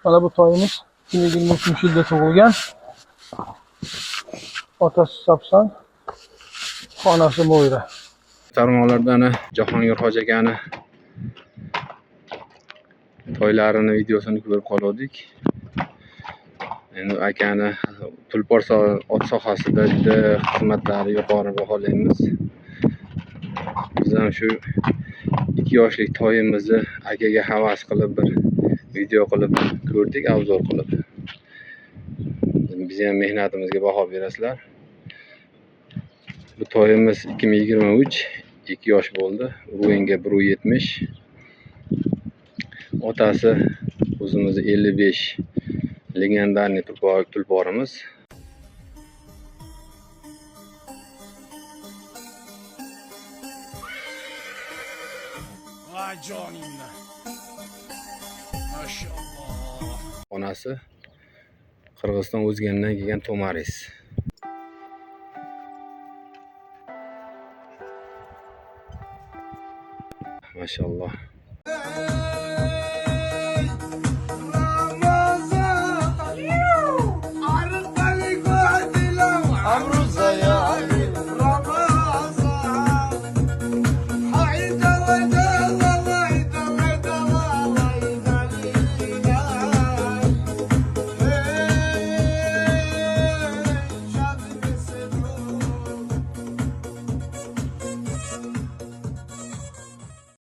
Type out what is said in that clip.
Mana bu toyimiz 2023-yilda tug'ilgan. Otasi Sapsan, onasi Mo'yra. Tarmoqlardan Jahongir hoji akani to'ylarini videosini ko'rib qoldik. Endi akani tulpor ot sohasida juda xizmatlari yuqori baholaymiz. Biz ham shu 2 yoshlik toyimizni akaga havas qilib bir video qilib ko'rdik, obzor qilib. Biz ham mehnatimizga baho berasizlar. Bu toyimiz 2023, 2 yosh bo'ldi. O'yinga 1.70. Otasi o'zimizni 55 legendarniy tulporimiz. Vay canimda. Maşallah. Onasi Qirg'iziston o'zganidan kelgan Tomaris. Maşallah.